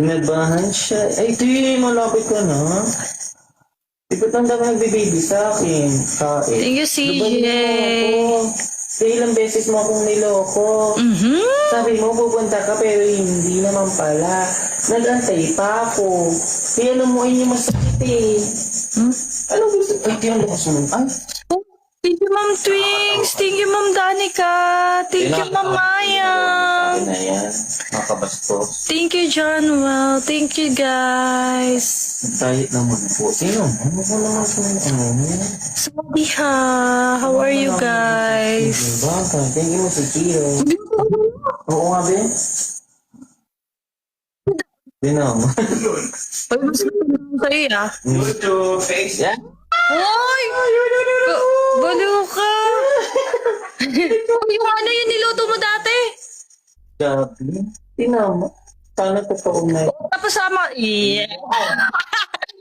Pinabahan siya. Ay, di, malapit ka na. Di ba't ang dami nagbe-baby sa akin? Kain. Thank you, CJ. Sa ilang beses mo akong niloko. Sabi mo, pupunta ka pero hindi naman pala. Nag-antay pa ako. Kaya lumuin yung masakit eh. Ano gusto? Ay, kaya lakas mo. Ay, Thank you, Ma'am Twings. Thank you, Ma'am Danica. Thank you, Ma'am Maya. na yan. Makabastos. Thank you, Johnwell. Thank you, guys. Diet naman po. Sino? Ano po naman po yung ano mo? Sawadiha. How are you guys? Baka, thank you mo sa Chiro. Oo nga, Ben. Di na mo. Ay, mas sa'yo, ah. To face. Yeah? Hoy! Baliw ka! Yung ano yung niluto mo dati? Gabi. Di na mo. Sana totoo na. Tapos sama, yeah.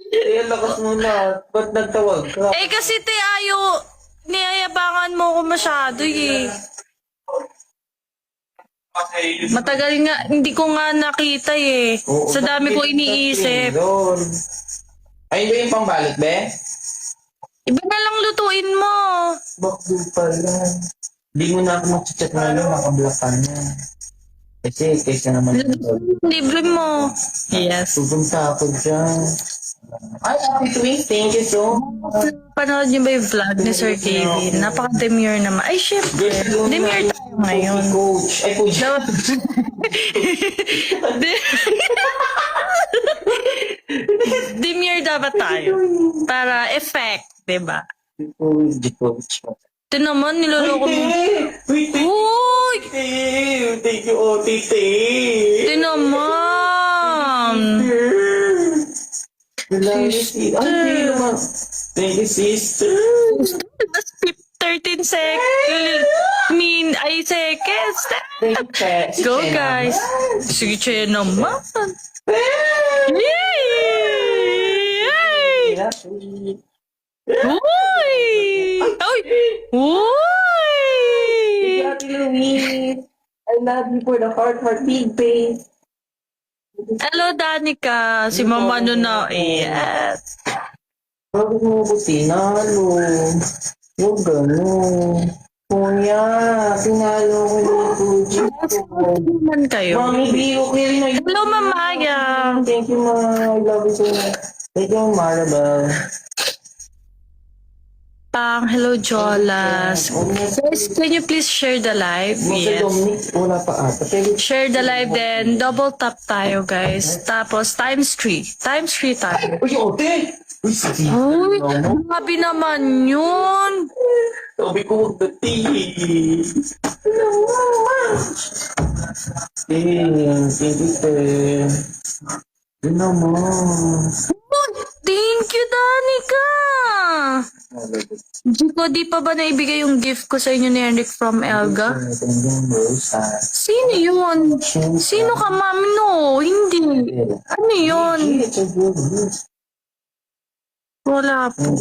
Eh, lakas mo na. Ba't nagtawag ka? Eh kasi te ayo, niyayabangan mo ko masyado eh. Matagal nga, hindi ko nga nakita eh. Oo, Sa dami ko iniisip. Yun. Ay, ba yung pambalik, be? Iba na lang lutuin mo. Bakit pala? Hindi mo na ako mag-chat ngayon, nakablock ka na. Kaysa naman. Libre mo. Yes. Pupunta ako dyan. Ay, Happy Twins, thank you so much. Panood niyo ba yung vlog ni Sir Kevin? Napaka-demure naman. Ay, syempre. Demure tayo ngayon. Coach. Ay, coach. Demure dapat tayo. Para effect, diba? Coach. Ito naman, niloloko mo. Wait, Uy! thank you, Tite. Ito naman. Ay, thank you, sister. Mas 13 seconds. Seconds. Go, guys. Sige, Chaya naman. Yay! Yay! Uy! Uy! Uy! Ate Louise, I love you for the heart big face. Hello, Danica. Si Mama ano na. Yes. Bakit mo ko tinalo? Yung gano'n. Kuya, tinalo ko yung Fuji ko. Naman kayo. Mami, B, okay rin na yun. Hello, Mamaya. Thank you, Ma. I love you so much. Thank you, Maribel. Hello, Jolas. Guys, can you please share the live? Yes. Yes. Dominic, wala pa ata. Pero Share the live then double tap tayo, guys. Tapos times 3. Times 3 tayo. uy, ote! Uy, sige. Uy, grabe naman yun. Sabi ko, huwag na tea. Thank you, sir. Yun naman. Thank you, Danica. Di pa ba naibigay yung gift ko sa inyo ni Henrik from Elga? Sino yun? Sino ka, mami? No, hindi. Ano yun? Wala po.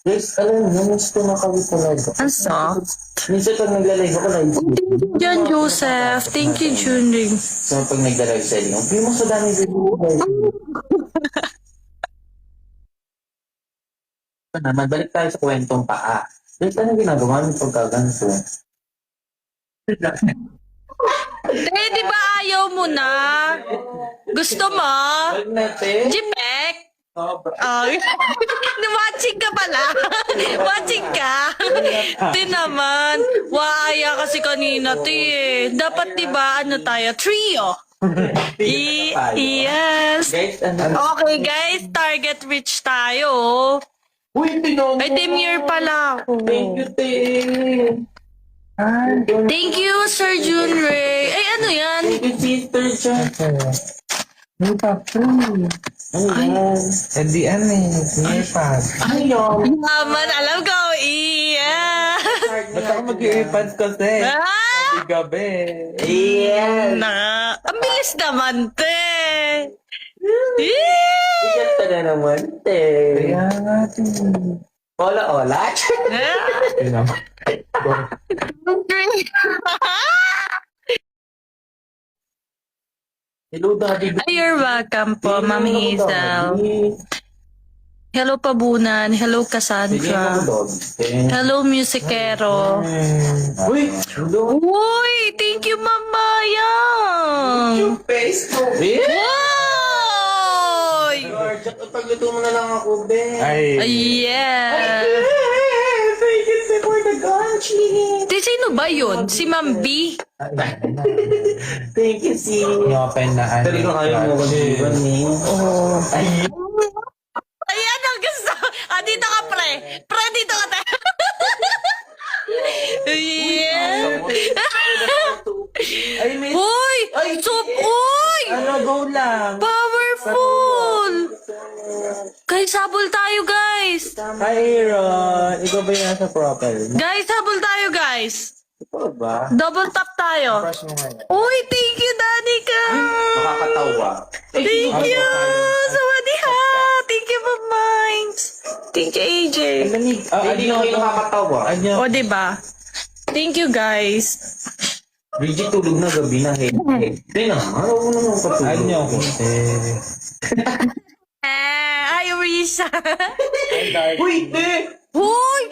Guys, alam niyo, miss ko na kami talaga. Ang soft. Minsan pag nagla-live ako, live ko. Thank you, John Joseph. Thank you, Junring. So, pag nagla-live sa inyo, hindi mo sa dami video, guys. Naman, balik tayo sa kwentong paa. Guys, ano ginagawa niyo pagkaganto? Eh, di ba ayaw mo na? Gusto mo? Wag natin. Jipek? Sobra. Oh, watching ka pala. Watching ka. Di naman. Waaya kasi kanina, ti. Dapat di ba ano tayo? Trio. Yes. Guys, ano? Okay, guys. Target reach tayo. Uy, tinong. Ay, demure pala ako. Thank you, Ting. Thank you, Sir Junray. Ay, ano yan? Thank you, Sister Chan. May papo. Ano yan? Hindi ano eh, may pad. Ayaw. Naman, alam ko. Iya. Ba't ako mag-i-pads kasi? Ah! Gabi. Yes. Na. Ang bilis naman, te. Ganda na naman, te. Kaya natin. Ola-ola. Yun naman. Hello, Daddy. Ay, you're welcome po, Ma'am Hazel. Hello, Pabunan. Hello, Cassandra. Hello, Musicero. Uy! Hello! Uy, thank you, Ma'am Mayang. Yung Facebook! Eh? Uy! George, pagluto mo na lang ako, Ben. Ay. Yeah. Thank you for the ganchi. Sino ba yun? Si Ma'am B? Thank you, si... Open na ano. Talagang ayaw mo mag-iwan eh. Oo. Ay, Ayan ang gusto. Ah, dito ka, pre. Pre, dito ka, te. Yeah. Ay, may... Uy! Uy! Ano, go lang. Powerful! Guys, habol tayo, guys. Hi, Aaron. Ikaw ba yung nasa profile? Guys, habol tayo, guys. Ito ba? Double tap tayo. Crush mo ngayon. Uy, thank you, Danica. makakatawa. Thank you. Sawadiha. Thank you, Bob Minds. Thank you, AJ. Lamig. Hindi na kayo nakakatawa. Ano? O, diba? Thank you, guys. Bridget, tulog na gabi na. Hindi na. Araw mo naman patulog. Ano ko? Ay, Risa. Uy, te! Uy!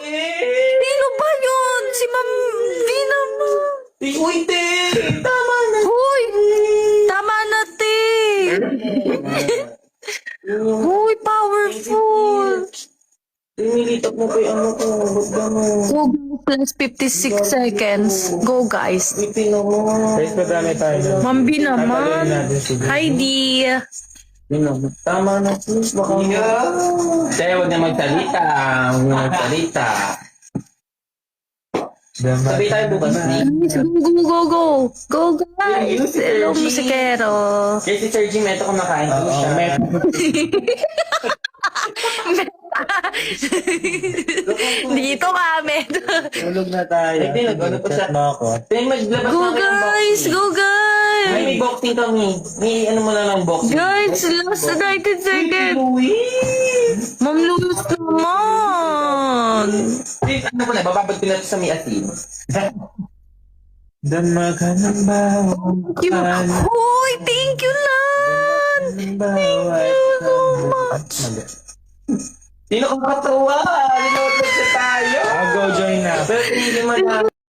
Sino ba yun? Si Ma'am Vina mo. Uy, te! Tama na. Uy! Tama na, te. Uy, powerful. Tinilitak mo pa yung ano ko. Ba't gano'n? Go plus 56 seconds. Go, guys. Uy, mo. Guys, madami tayo. Ma'am B naman. Tataloy natin si Ben. Heidi. Tama na, please. Baka mo. Te, huwag na magsalita. Huwag na magsalita. Sabi tayo bukas ni. Go, go, go. Go, guys. Hello, musikero. Kasi si Sir Jim, ito kumakain ko siya. Dito kami. Tulog na tayo. Ay, di, nag-ano pa siya. Chat mo ako. Te, maglabas Go, na kayo ng guys. boxing. Go, Ay, guys. may boxing kami. May ano mo lang ng boxing. Guys, last 90 seconds. Louis! Ma'am Louis naman. Please, ano ko na, bababad ko na ito sa may asin. Dama ka ng bawang kan. Uy, thank you, Lan. Thank you so much. Sino kang katawa? Ninood na siya tayo. I'll go join na. Pero hindi man na.